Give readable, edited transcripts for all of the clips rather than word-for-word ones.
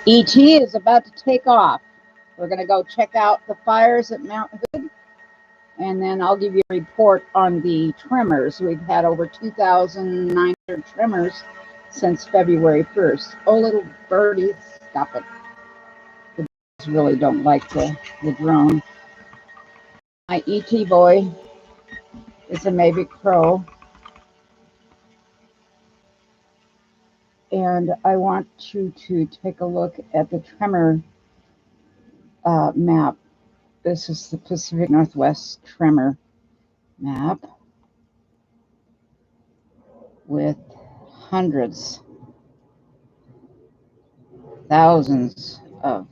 ET is about to take off. We're going to go check out the fires at Mt Hood, and then I'll give you a report on the tremors. We've had over 2,900 tremors since February 1st. Oh, little birdie, stop it. The birds really don't like the drone. My ET boy is a Mavic Pro, and I want you to take a look at the tremor map. This is the Pacific Northwest tremor map with hundreds, thousands of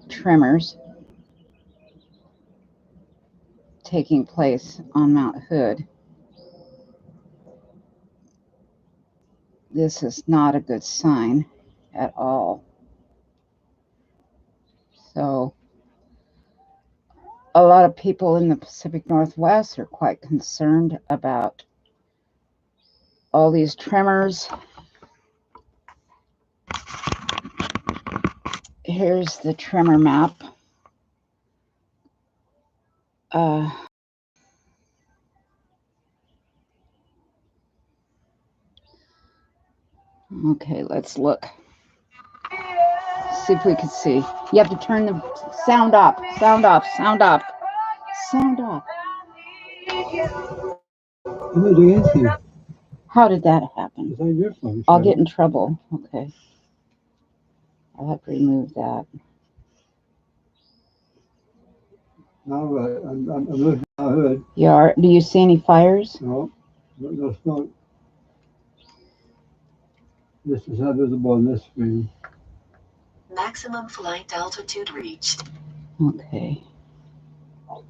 tremors taking place on Mount Hood. This is not a good sign at all. So a lot of people in the Pacific Northwest are quite concerned about all these tremors. Here's the tremor map. Okay, let's look. See if we can see. You have to turn the sound off. Sound off. Sound off. Sound off. I'm not doing anything. How did that happen? It's on your phone. I'll get in trouble. Okay. I'll have to remove that. All right. I'm looking at Mount Hood. You are. Do you see any fires? No, no smoke. This is not visible on this screen. Maximum flight altitude reached. Okay. I'll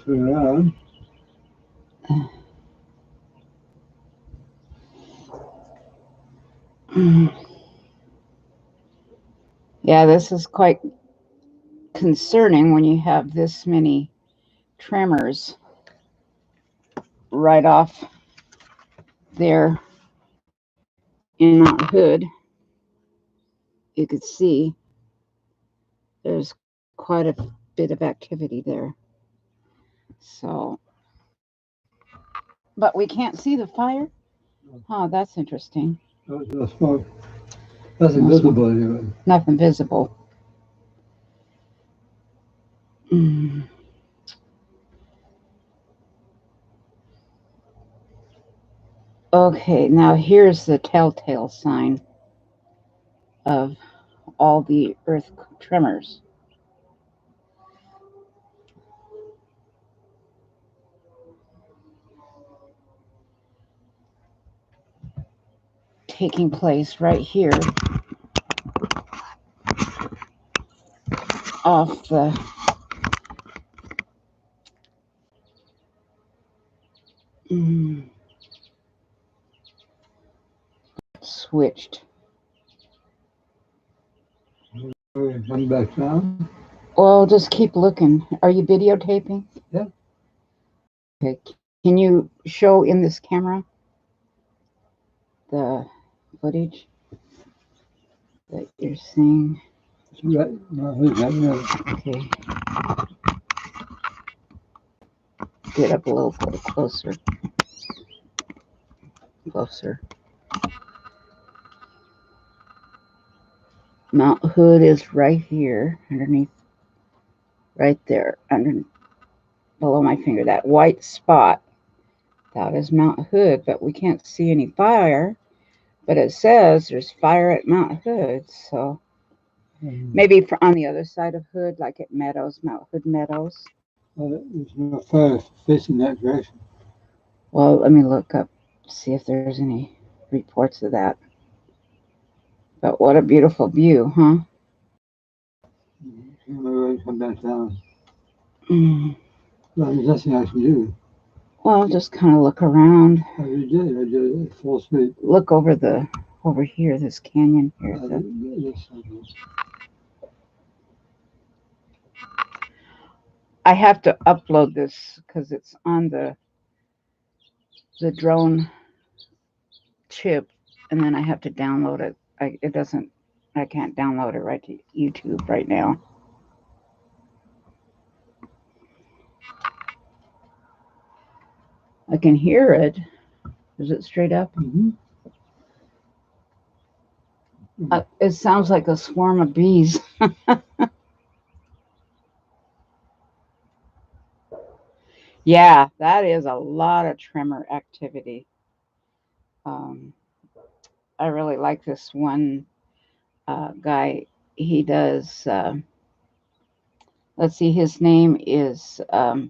swing around. Yeah, this is quite concerning when you have this many tremors right off there in Mount Hood. You could see there's quite a bit of activity there. So, but we can't see the fire? Oh, that's interesting. No smoke. Nothing visible anyway. Nothing visible. Okay, now here's the telltale sign of all the earth tremors. Taking place right here off the switched. Come back down. Well, just keep looking. Are you videotaping? Yeah. Okay. Can you show in this camera the footage that you're seeing? Right. Okay. Get up a little closer. Closer. Mount Hood is right here, underneath, right there, below my finger. That white spot, that is Mount Hood, but we can't see any fire. But it says there's fire at Mount Hood, so maybe on the other side of Hood, like at Meadows, Mount Hood Meadows. There's no fire facing that direction. Well, let me look up, see if there's any reports of that. But what a beautiful view, huh? Come back down. Well, there's nothing I can do. Well, just kind of look around. I did it full speed. Look over here, this canyon here. I have to upload this because it's on the drone chip, and then I have to download it. I can't download it right to YouTube right now. I can hear it. Is it straight up? Mm-hmm. It sounds like a swarm of bees. Yeah, that is a lot of tremor activity. Um, I really like this one guy. He does, let's see, his name is, oh,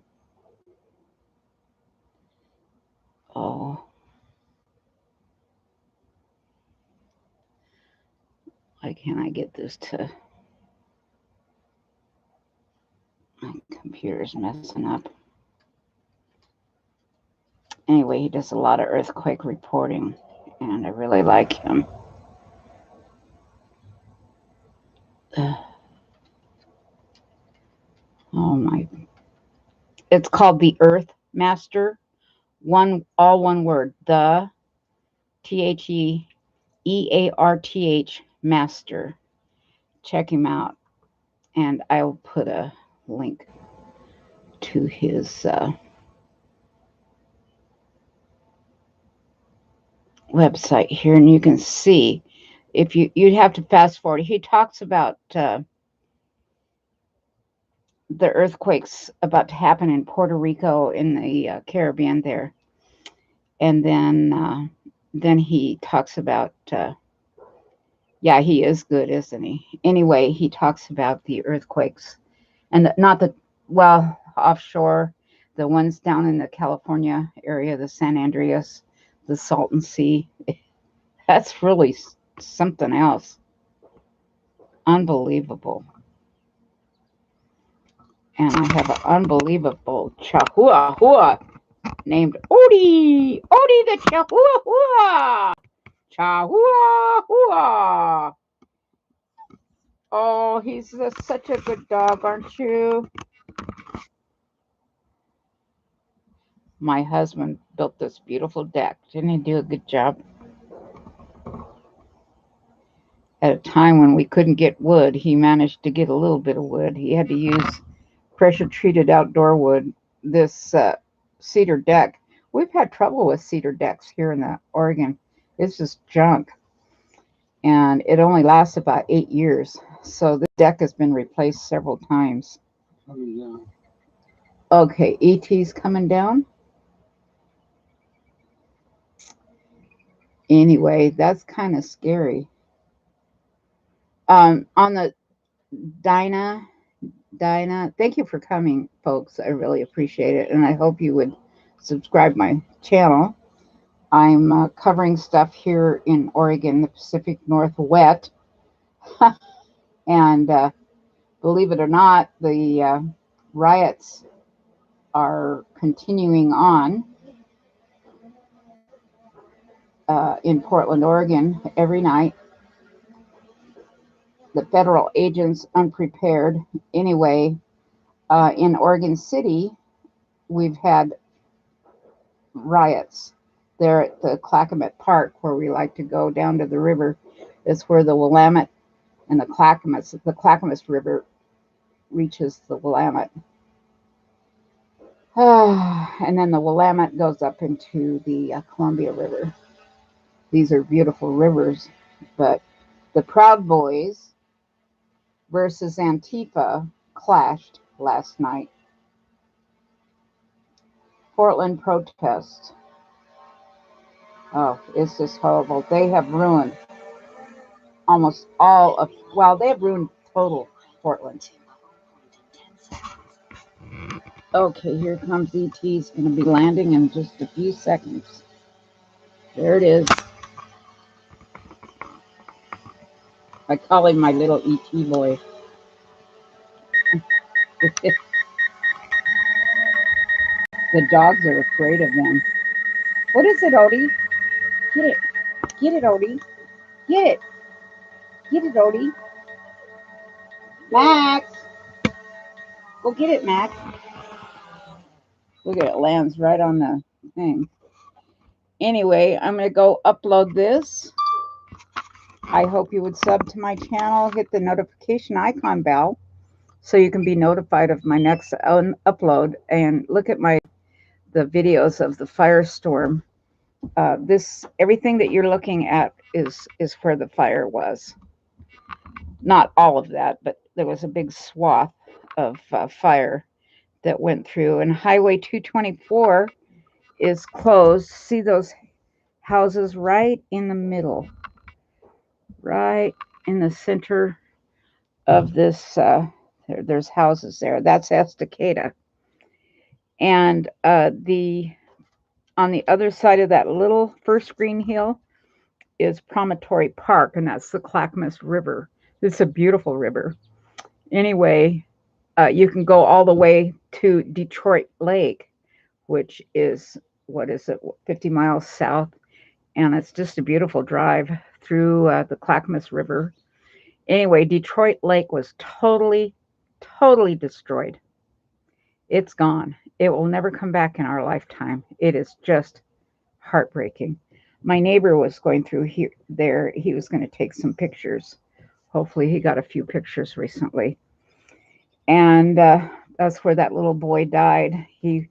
why can't I get this to, my computer's messing up. Anyway, he does a lot of earthquake reporting, and I really like him. Oh my, it's called the Earth Master. All one word, the TheEARTH Master. Check him out, and I'll put a link to his website here, and you can see if you'd have to fast forward. He talks about the earthquakes about to happen in Puerto Rico in the Caribbean there, and then he talks about yeah, he is good, isn't he? Anyway, he talks about the earthquakes and not the, well, offshore, the ones down in the California area, the San Andreas, the Salton Sea. That's really something else. Unbelievable. And I have an unbelievable Chihuahua named Odie. Odie the Chihuahua. Chihuahua. Oh, he's such a good dog, aren't you? My husband built this beautiful deck. Didn't he do a good job? At a time when we couldn't get wood, he managed to get a little bit of wood. He had to use pressure-treated outdoor wood. This cedar deck, we've had trouble with cedar decks here in the Oregon. It's just junk, and it only lasts about 8 years. So the deck has been replaced several times. Okay, ET's coming down. Anyway, that's kind of scary. On the Dinah, thank you for coming, folks. I really appreciate it, and I hope you would subscribe my channel. I'm covering stuff here in Oregon, the Pacific Northwest, and believe it or not, the riots are continuing on in Portland, Oregon, every night. The federal agents unprepared. Anyway, in Oregon City, we've had riots there at the Clackamas Park, where we like to go down to the river. It's where the Willamette and the Clackamas River reaches the Willamette. And then the Willamette goes up into the Columbia River. These are beautiful rivers, but the Proud Boys versus Antifa clashed last night. Portland protest. Oh, it's just horrible. They have ruined almost all of, well, they have ruined total Portland. Okay, here comes ET. He's going to be landing in just a few seconds. There it is. I call him my little ET boy. The dogs are afraid of them. What is it, Odie? Get it. Get it, Odie. Get it. Get it, Odie. Max. Go get it, Mac. Look at it, lands right on the thing. Anyway, I'm going to go upload this. I hope you would sub to my channel, hit the notification icon bell so you can be notified of my next upload, and look at the videos of the firestorm. Everything that you're looking at is where the fire was. Not all of that, but there was a big swath of fire that went through, and Highway 224 is closed. See those houses right in the middle, right in the center of this. There's houses there. That's Estacada, and on the other side of that little first green hill is Promontory Park, and that's the Clackamas River. It's a beautiful river. Anyway, you can go all the way to Detroit Lake, which is, what is it, 50 miles south, and it's just a beautiful drive through the Clackamas River. Anyway, Detroit Lake was totally destroyed. It's gone. It will never come back in our lifetime. It is just heartbreaking. My neighbor was going through there. He was going to take some pictures. Hopefully he got a few pictures recently. And that's where that little boy died. He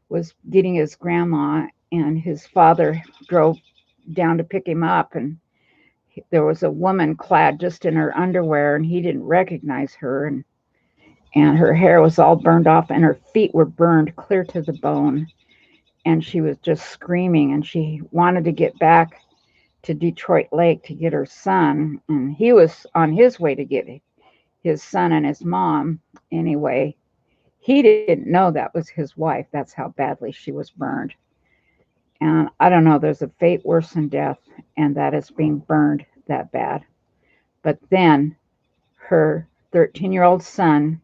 was getting his grandma, and his father drove down to pick him up, and there was a woman clad just in her underwear, and he didn't recognize her, and her hair was all burned off, and her feet were burned clear to the bone, and she was just screaming, and she wanted to get back to Detroit Lake to get her son, and he was on his way to get his son and his mom. Anyway, he didn't know that was his wife. That's how badly she was burned. And I don't know, there's a fate worse than death, and that is being burned that bad. But then her 13-year-old son,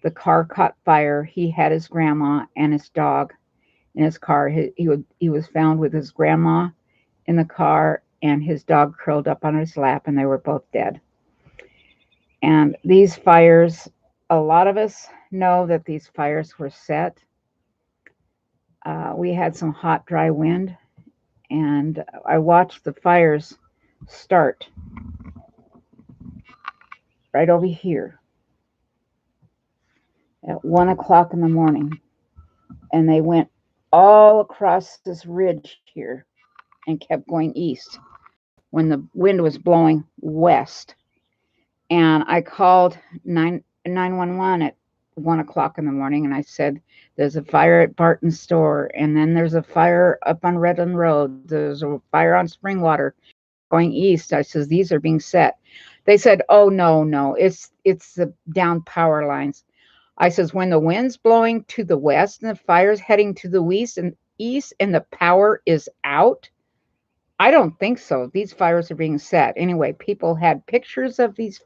the car caught fire. He had his grandma and his dog in his car. He was found with his grandma in the car and his dog curled up on his lap, and they were both dead. And these fires, a lot of us know that these fires were set. We had some hot, dry wind, and I watched the fires start right over here at 1 o'clock in the morning, and they went all across this ridge here and kept going east when the wind was blowing west. And I called 911 at 1 o'clock in the morning, and I said, there's a fire at Barton's store, and then there's a fire up on Redland Road. There's a fire on Springwater going east. I says, these are being set. They said, oh, no, it's the down power lines. I says, when the wind's blowing to the west and the fire's heading to the east and the power is out, I don't think so. These fires are being set. Anyway, people had pictures of these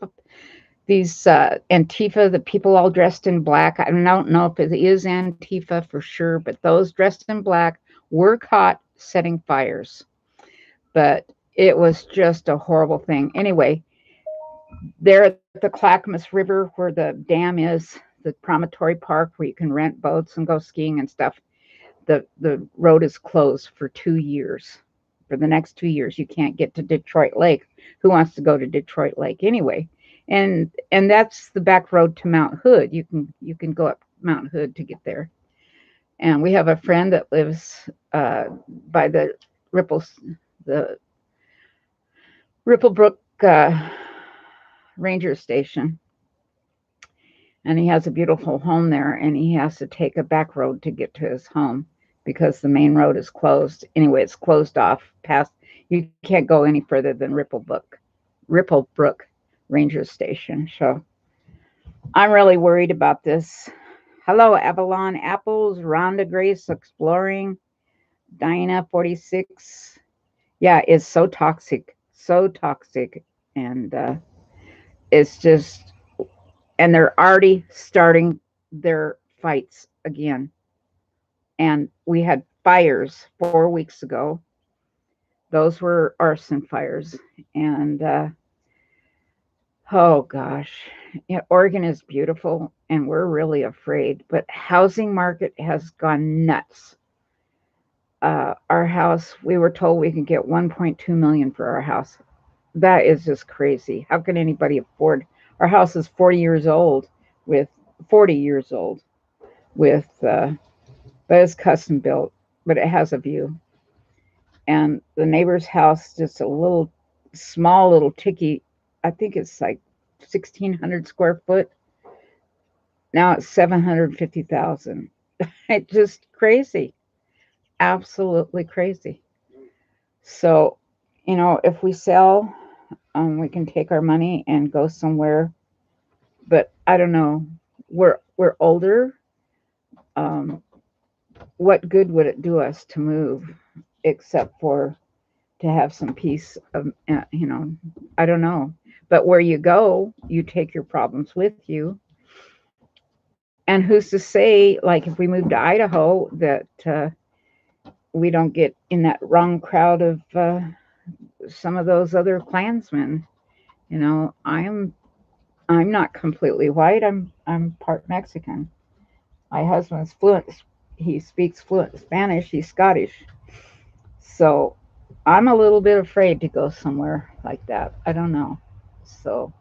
Antifa, the people all dressed in black. I don't know if it is Antifa for sure, but those dressed in black were caught setting fires. But it was just a horrible thing. Anyway, there at the Clackamas River, where the dam is, the Promontory Park, where you can rent boats and go skiing and stuff, the road is closed for 2 years. For the next 2 years, you can't get to Detroit Lake. Who wants to go to Detroit Lake anyway? And that's the back road to Mt Hood. You can go up Mt Hood to get there. And we have a friend that lives by the Ripplebrook Ranger Station, and he has a beautiful home there, and he has to take a back road to get to his home because the main road is closed. Anyway, it's closed off past. You can't go any further than Ripplebrook Ranger Station. So I'm really worried about this. Hello, Avalon Apples, Rhonda Grace Exploring, Dinah 46. Yeah, it's so toxic, and it's just, and they're already starting their fights again. And we had fires 4 weeks ago. Those were arson fires, and Oh gosh. Yeah, Oregon is beautiful and we're really afraid, but housing market has gone nuts. Our house, we were told we could get 1.2 million for our house. That is just crazy. How can anybody afford? Our house is 40 years old with 40 years old with but it's custom built, but it has a view. And the neighbor's house, just a little small little ticky, I think it's like 1,600 square foot. Now it's 750,000. It's just crazy, absolutely crazy. So, if we sell, we can take our money and go somewhere. But I don't know. We're older. Um, what good would it do us to move, except for to have some peace of, I don't know. But where you go, you take your problems with you. And who's to say, like, if we move to Idaho, that we don't get in that wrong crowd of some of those other Klansmen? I'm not completely white. I'm part Mexican. My husband's fluent. He speaks fluent Spanish. He's Scottish. So I'm a little bit afraid to go somewhere like that. I don't know. So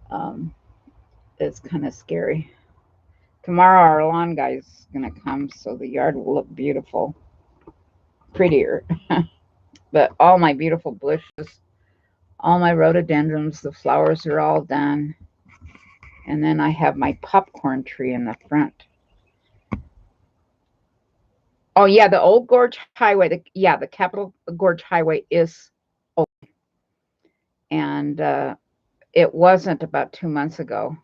um, it's kind of scary. Tomorrow our lawn guy's gonna come, so the yard will look beautiful, prettier. But all my beautiful bushes, all my rhododendrons, the flowers are all done. And then I have my popcorn tree in the front. Oh yeah, the old Gorge Highway. The Capitol Gorge Highway is open, and it wasn't about 2 months ago.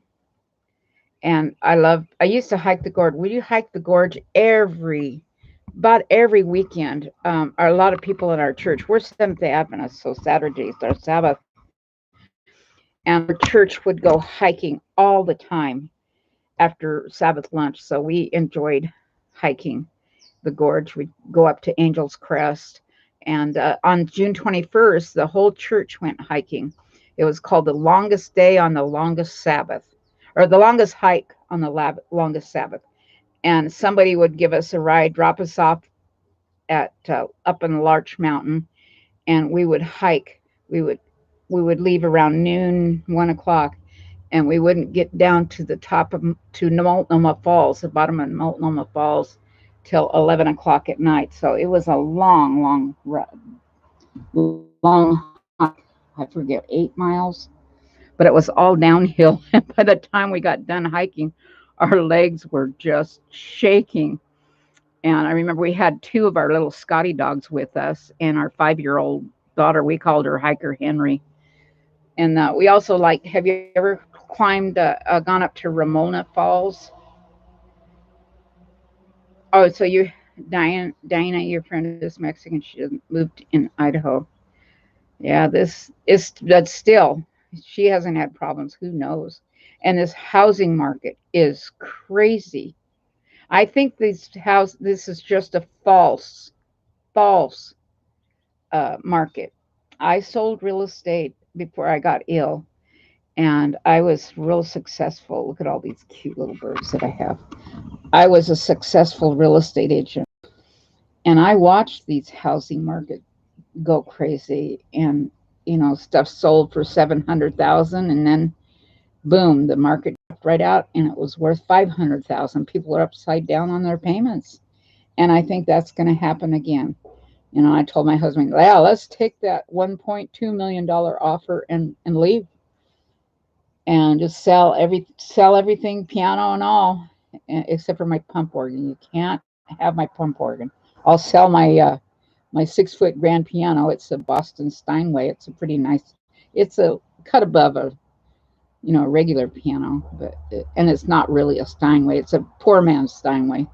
And I used to hike the gorge. We hike the gorge about every weekend. Are a lot of people in our church. We're Seventh Day Adventists, so Saturdays our Sabbath, and our church would go hiking all the time after Sabbath lunch. So we enjoyed hiking the gorge. We'd go up to Angel's Crest, and on June 21st, the whole church went hiking. It was called the longest day on the longest Sabbath, or the longest hike on the longest Sabbath. And somebody would give us a ride, drop us off at up in the Larch Mountain, and we would hike. We would leave around noon, 1 o'clock, and we wouldn't get down to the top of to Multnomah Falls, the bottom of Multnomah Falls, till 11 o'clock at night. So it was a long hike. I forget, 8 miles, but it was all downhill. And by the time we got done hiking, our legs were just shaking. And I remember we had two of our little Scotty dogs with us, and our 5-year-old daughter. We called her Hiker Henry. And we also have you ever gone up to Ramona Falls? Oh, so Diana, your friend is Mexican. She moved in Idaho. Yeah, but still, she hasn't had problems. Who knows? And this housing market is crazy. I think this is just a false market. I sold real estate before I got ill, and I was real successful. Look at all these cute little birds that I have. I was a successful real estate agent, and I watched these housing market go crazy, and stuff sold for 700,000, and then boom, the market dropped right out, and it was worth 500,000. People are upside down on their payments, and I think that's going to happen again. I told my husband, yeah, let's take that $1.2 million offer and leave, and just sell everything, piano and all, except for my pump organ. You can't have my pump organ. I'll sell my 6-foot grand piano. It's a Boston Steinway. It's a pretty nice. It's a cut above a regular piano, and it's not really a Steinway. It's a poor man's Steinway,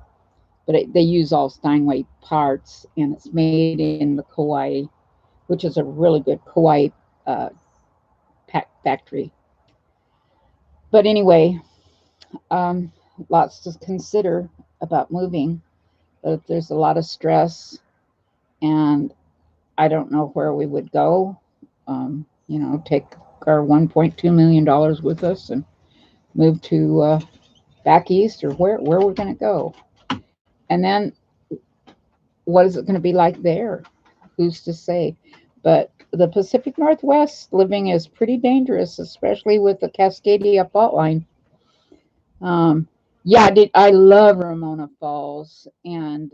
but they use all Steinway parts, and it's made in the Kauai, which is a really good Kauai uh, factory. But anyway, um, lots to consider about moving. But there's a lot of stress, and I don't know where we would go. Take our $1.2 million with us and move to back east, or where we're going to go. And then what is it going to be like there? Who's to say? But the Pacific Northwest living is pretty dangerous, especially with the Cascadia fault line. Um, yeah, I love Ramona Falls and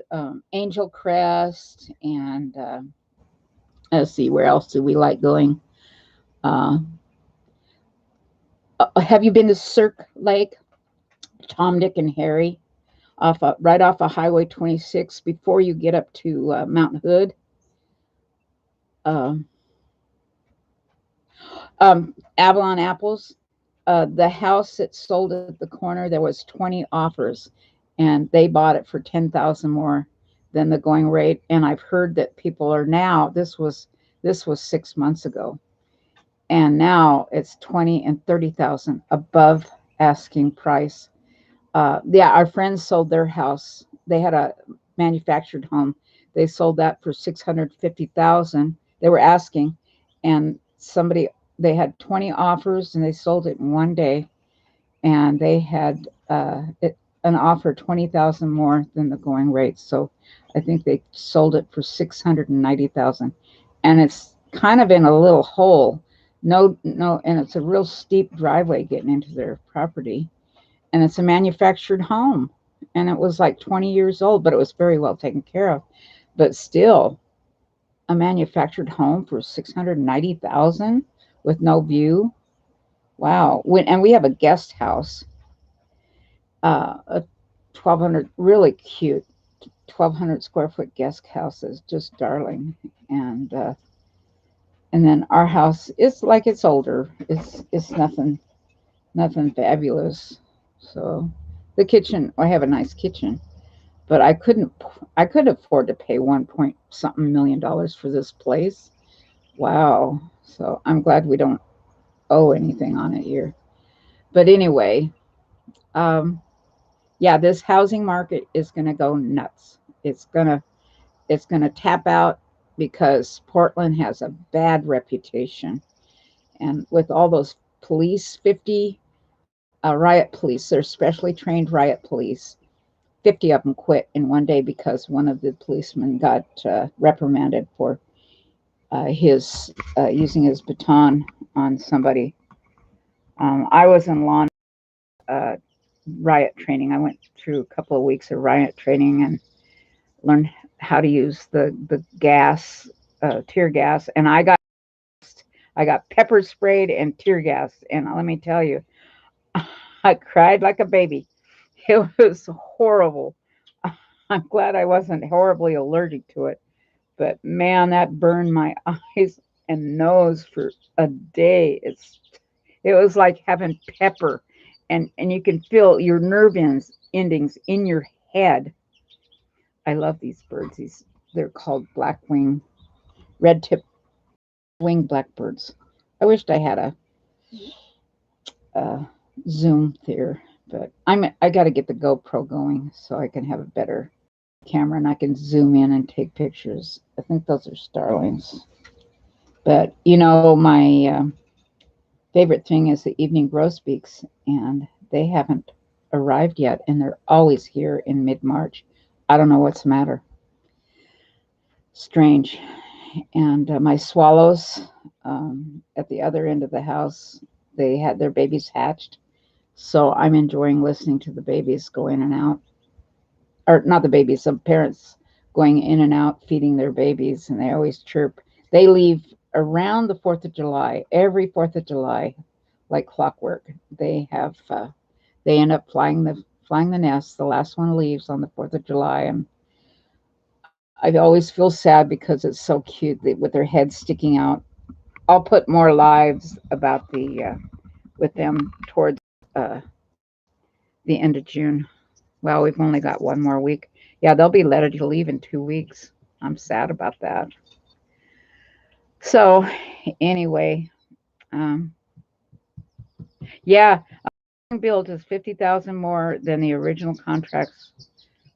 Angel Crest, and let's see, where else do we like going? Uh, have you been to Cirque Lake? Tom, Dick, and Harry, right off of Highway 26 before you get up to Mount Hood. Uh, Avalon Apples. The house that sold at the corner, there was 20 offers, and they bought it for 10,000 more than the going rate. And I've heard that people are now. This was 6 months ago, and now it's 20 and 30,000 above asking price. Yeah, our friends sold their house. They had a manufactured home. They sold that for 650,000. They were asking, and they had 20 offers, and they sold it in one day, and they had an offer 20,000 more than the going rate. So I think they sold it for 690,000, and it's kind of in a little hole. No, and it's a real steep driveway getting into their property, and it's a manufactured home, and it was like 20 years old, but it was very well taken care of. But still, a manufactured home for 690,000 with no view. Wow. And we have a guest house, a 1,200, really cute 1,200 square foot guest house is just darling. And then our house is like, it's older. It's nothing fabulous. So the kitchen, I have a nice kitchen, but I could afford to pay 1 point something million dollars for this place. Wow. So I'm glad we don't owe anything on it here. But anyway, yeah, this housing market is going to go nuts. It's going to tap out because Portland has a bad reputation, and with all those police, 50 riot police, they're specially trained riot police. 50 of them quit in one day because one of the policemen got reprimanded for his using his baton on somebody. I was in law uh, riot training. I went through a couple of weeks of riot training and learned how to use the gas, tear gas, and I got pepper sprayed and tear gas, and let me tell you, I cried like a baby. It was horrible. I'm glad I wasn't horribly allergic to it, but man, that burned my eyes and nose for a day. It was like having pepper, and you can feel your endings in your head. I love these birds. They're called red tip wing blackbirds. I wished I had a zoom there, but I got to get the GoPro going so I can have a better camera and I can zoom in and take pictures. I think those are starlings. But my favorite thing is the evening grosbeaks, and they haven't arrived yet, and they're always here in mid-March. I don't know what's the matter. Strange. And my swallows, at the other end of the house, they had their babies hatched. So I'm enjoying listening to the babies go in and out. Or not the babies, the parents going in and out, feeding their babies, and they always chirp. They leave around the 4th of July, every 4th of July, like clockwork. They end up flying the nest. The last one leaves on the 4th of July, and I always feel sad because it's so cute with their heads sticking out. I'll put more lives about with them towards uh, the end of June. Well, we've only got one more week. Yeah, they'll be ready to leave in 2 weeks. I'm sad about that. So, anyway, um, yeah, build is 50,000 more than the original contracts.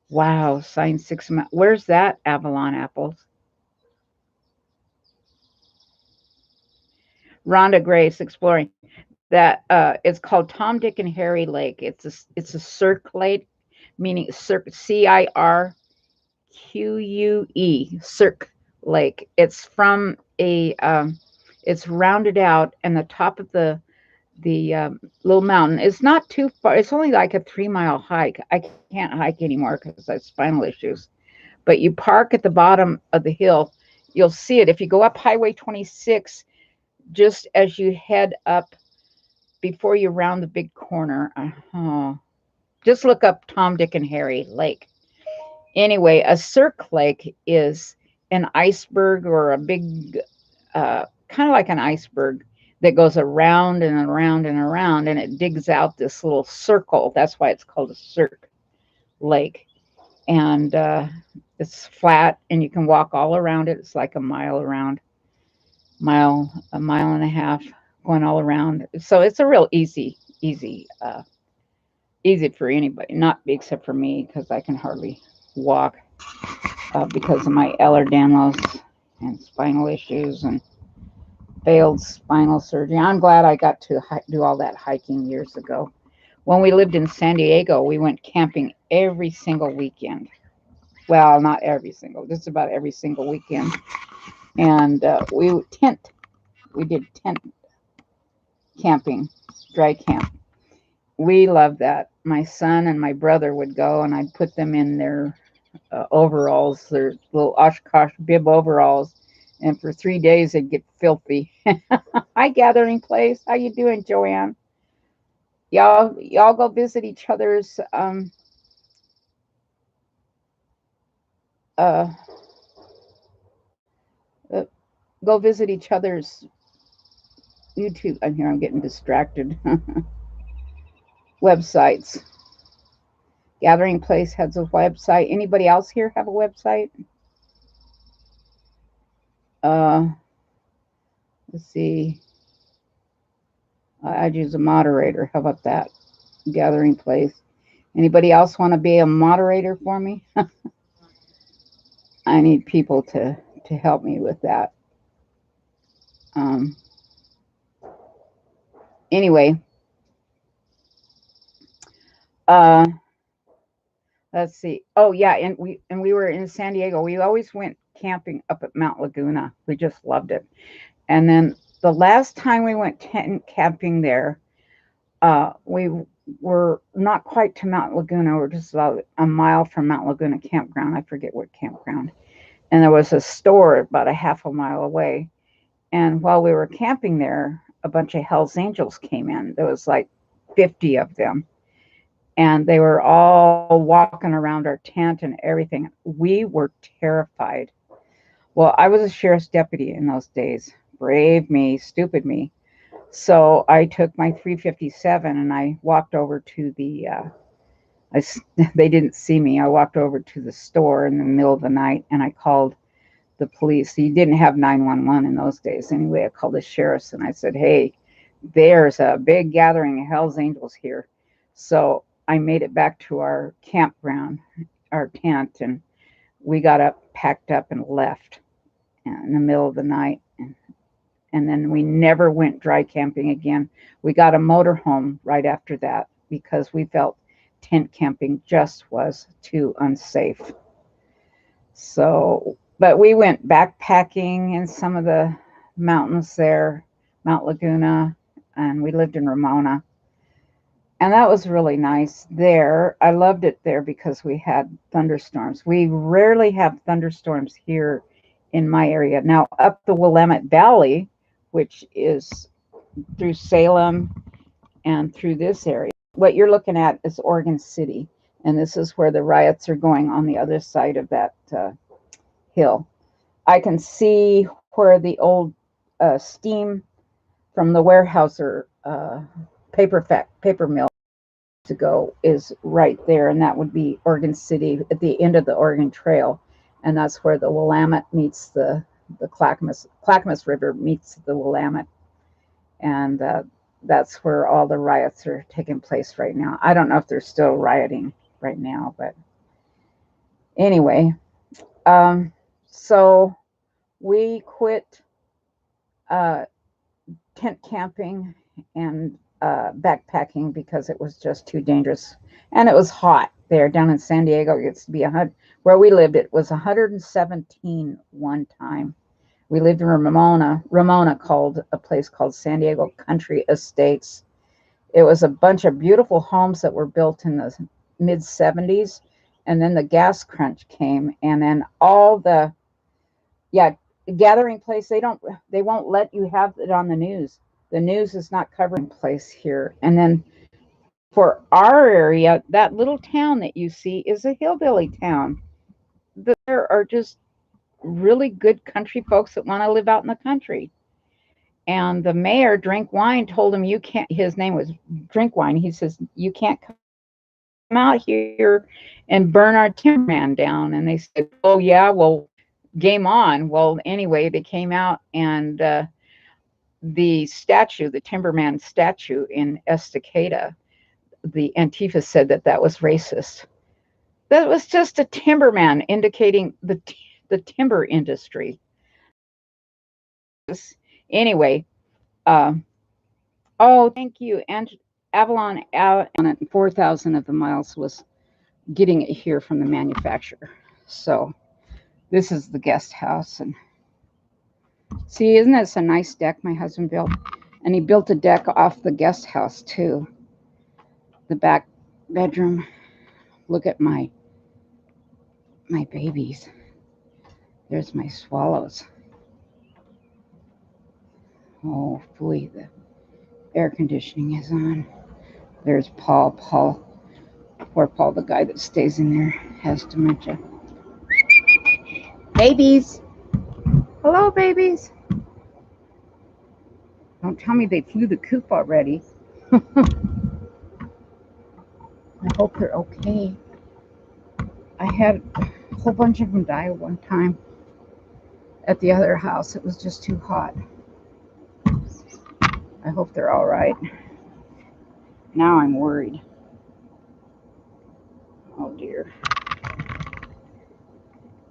Wow, signed 6 months. Where's that, Avalon Apples? Rhonda Grace exploring that. It's called Tom, Dick, and Harry Lake. It's a cirque lake, meaning cirque, Cirque, Cirque Lake. It's from a it's rounded out, and the top of the little mountain. It's not too far. It's only like a 3 mile hike. I can't hike anymore because I have spinal issues. But you park at the bottom of the hill. You'll see it if you go up Highway 26. Just as you head up before you round the big corner. Just look up Tom, Dick, and Harry Lake. Anyway, a cirque lake is an iceberg or a big, kind of like an iceberg that goes around and around and around, and it digs out this little circle. That's why it's called a cirque lake. And it's flat, and you can walk all around it. It's like a mile around, a mile and a half going all around. So it's a real easy for anybody, not except for me because I can hardly walk because of my Ehlers-Danlos and spinal issues and failed spinal surgery. I'm glad I got to do all that hiking years ago. When we lived in San Diego, we went camping every single weekend. Well, not every single, just about every single weekend. And we did tent camping, dry camp. We loved that. My son and my brother would go, and I'd put them in their overalls, their little Oshkosh bib overalls, and for 3 days they'd get filthy. Hi, Gathering Place. How you doing, Joanne? Y'all go visit each other's uh, uh go visit each other's YouTube. I'm getting distracted. Websites. Gathering Place has a website. Anybody else here have a website? Let's see. I'd use a moderator. How about that? Gathering Place. Anybody else want to be a moderator for me? I need people to help me with that. Anyway, let's see. Oh yeah, and we were in San Diego. We always went camping up at Mount Laguna. We just loved it. And then the last time we went tent camping there, we were not quite to Mount Laguna. We're just about a mile from Mount Laguna campground. I forget what campground. And there was a store about a half a mile away. And while we were camping there, a bunch of Hell's Angels came in. There was like 50 of them. And they were all walking around our tent and everything. We were terrified. Well, I was a sheriff's deputy in those days. Brave me, stupid me. So I took my 357 and I walked over to they didn't see me. I walked over to the store in the middle of the night and I called the police. You didn't have 911 in those days. Anyway, I called the sheriffs and I said, hey, there's a big gathering of Hell's Angels here. So I made it back to our campground, our tent, and we got up, packed up, and left in the middle of the night. And then we never went dry camping again. We got a motorhome right after that because we felt tent camping just was too unsafe. So, but we went backpacking in some of the mountains there, Mount Laguna, and we lived in Ramona. And that was really nice there. I loved it there because we had thunderstorms. We rarely have thunderstorms here in my area. Now, up the Willamette Valley, which is through Salem and through this area, what you're looking at is Oregon City. And this is where the riots are going on the other side of that hill. I can see where the old steam from the Weyerhaeuser paper mill to go is right there, and that would be Oregon City at the end of the Oregon Trail, and that's where the Willamette meets the Clackamas River meets the Willamette, and that's where all the riots are taking place right now. I don't know if they're still rioting right now, but anyway, so we quit tent camping and backpacking because it was just too dangerous. And it was hot there down in San Diego. It gets to be 100. Where we lived, it was 117 one time. We lived in Ramona, called a place called San Diego Country Estates. It was a bunch of beautiful homes that were built in the mid 70s. And then the gas crunch came, and then all the, yeah, gathering place, they won't let you have it on the news. The news is not covering place here. And then for our area, that little town that you see is a hillbilly town. There are just really good country folks that want to live out in the country. And the mayor, Drink Wine, told him, you can't, his name was Drink Wine. He says, you can't come out here and burn our timberman down. And they said, oh, yeah, well, game on. Well, anyway, they came out, and the statue, the timberman statue in Estacada, the Antifa said that was racist. That was just a timberman indicating the timber industry. Anyway, oh, thank you. And Avalon, 4,000 of the miles was getting it here from the manufacturer. So this is the guest house. And see, isn't this a nice deck my husband built? And he built a deck off the guest house too. The back bedroom. Look at my babies. There's my swallows. Oh, boy, the air conditioning is on. There's Paul. Poor Paul, the guy that stays in there, has dementia. Babies. Hello, babies. Don't tell me they flew the coop already. I hope they're okay. I had a whole bunch of them die one time at the other house. It was just too hot. I hope they're all right. Now I'm worried. Oh dear.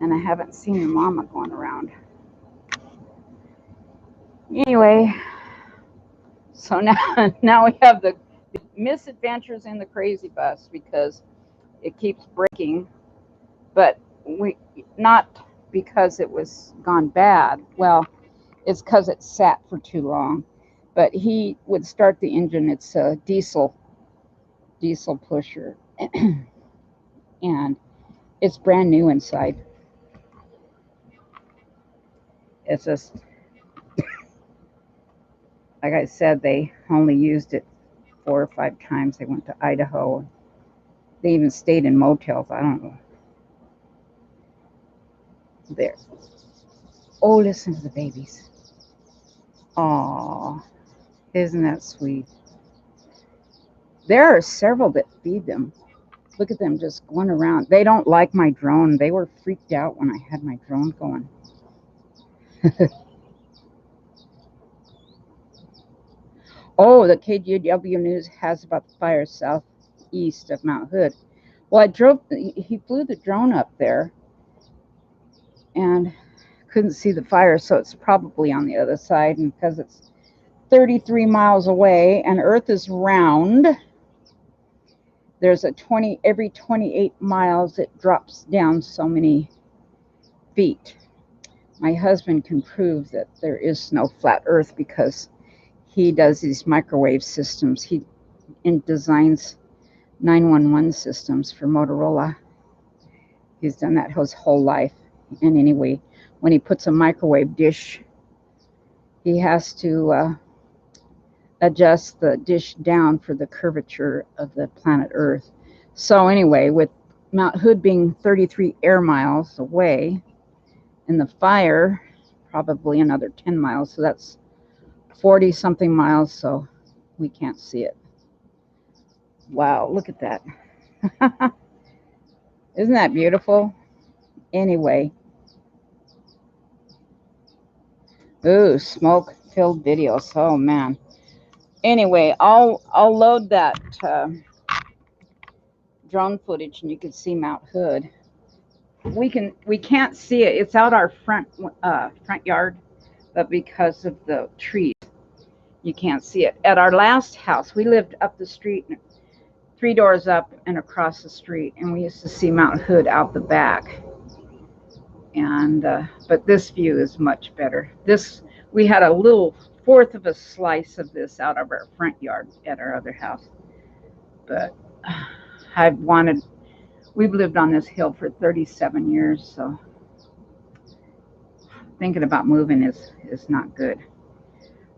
And I haven't seen the mama going around. Anyway, so now we have the misadventures in the crazy bus because it keeps breaking, but not because it was gone bad. Well, it's because it sat for too long. But he would start the engine. It's a diesel pusher, and it's brand new inside. It's just, like I said, they only used it 4 or 5 times. They went to Idaho. They even stayed in motels. I don't know. There. Oh, listen to the babies. Aw, isn't that sweet? There are several that feed them. Look at them just going around. They don't like my drone. They were freaked out when I had my drone going. Oh, the KGW News has about the fire southeast of Mount Hood. Well, he flew the drone up there and couldn't see the fire, so it's probably on the other side. And because it's 33 miles away and Earth is round, there's every 28 miles it drops down so many feet. My husband can prove that there is no flat Earth because he does these microwave systems. He designs 911 systems for Motorola. He's done that his whole life. And anyway, when he puts a microwave dish, he has to adjust the dish down for the curvature of the planet Earth. So anyway, with Mount Hood being 33 air miles away, and the fire probably another 10 miles, so that's 40 something miles, so we can't see it. Wow, look at that. Isn't that beautiful? Anyway. Ooh, smoke-filled videos. Oh man. Anyway, I'll load that drone footage, and you can see Mount Hood. We can't see it. It's out our front yard, but because of the trees, You can't see it. At our last house, we lived up the street, 3 doors up and across the street, and we used to see Mount Hood out the back. And but this view is much better. We had a little fourth of a slice of this out of our front yard at our other house. But we've lived on this hill for 37 years, so thinking about moving is not good.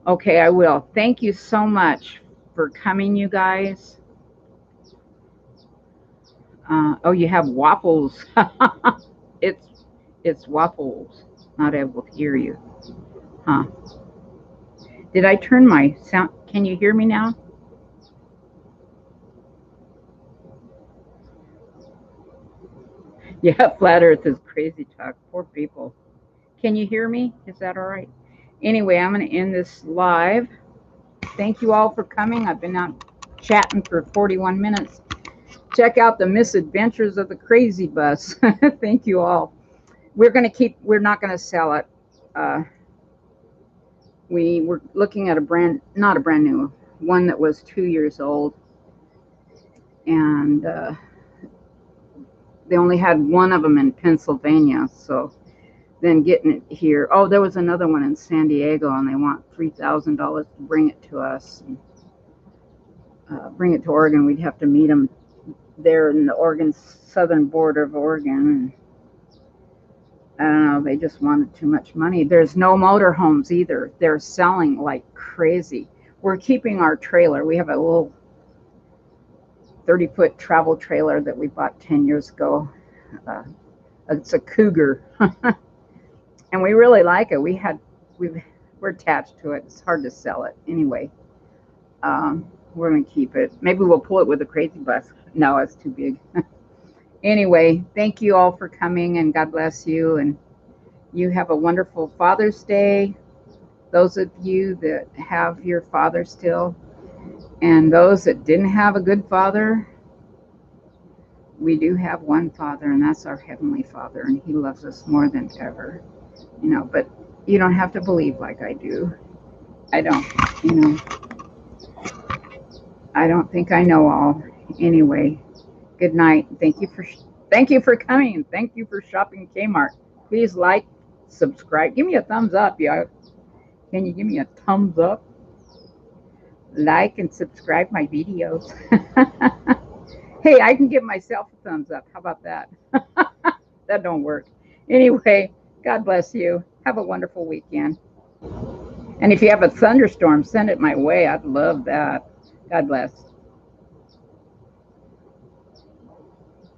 Okay, I will. Thank you so much for coming, you guys. Oh, you have waffles. It's waffles. Not able to hear you. Huh. Did I turn my sound? Can you hear me now? Yeah, flat earth is crazy talk. Poor people. Can you hear me? Is that all right? Anyway, I'm going to end this live. Thank you all for coming. I've been out chatting for 41 minutes. Check out the misadventures of the crazy bus. Thank you all. We're not going to sell it. We were looking at not a brand new one that was 2 years old. And they only had one of them in Pennsylvania. So then getting it here. Oh, there was another one in San Diego, and they want $3,000 to bring it to us. And, bring it to Oregon. We'd have to meet them there in the southern border of Oregon. And I don't know, they just wanted too much money. There's no motorhomes either. They're selling like crazy. We're keeping our trailer. We have a little 30-foot travel trailer that we bought 10 years ago. It's a Cougar. And we really like it. We're attached to it. It's hard to sell it. Anyway, we're going to keep it. Maybe we'll pull it with a crazy bus. No, it's too big. Anyway, thank you all for coming, and God bless you. And you have a wonderful Father's Day. Those of you that have your father still, and those that didn't have a good father, we do have one Father, and that's our Heavenly Father, and He loves us more than ever. But you don't have to believe like I do. I don't, I don't think I know all. Anyway, good night. Thank you for coming, and thank you for shopping Kmart. Please like, subscribe. Give me a thumbs up, y'all. Can you give me a thumbs up? Like and subscribe my videos. Hey, I can give myself a thumbs up. How about that? That don't work. Anyway, God bless you. Have a wonderful weekend. And if you have a thunderstorm, send it my way. I'd love that. God bless.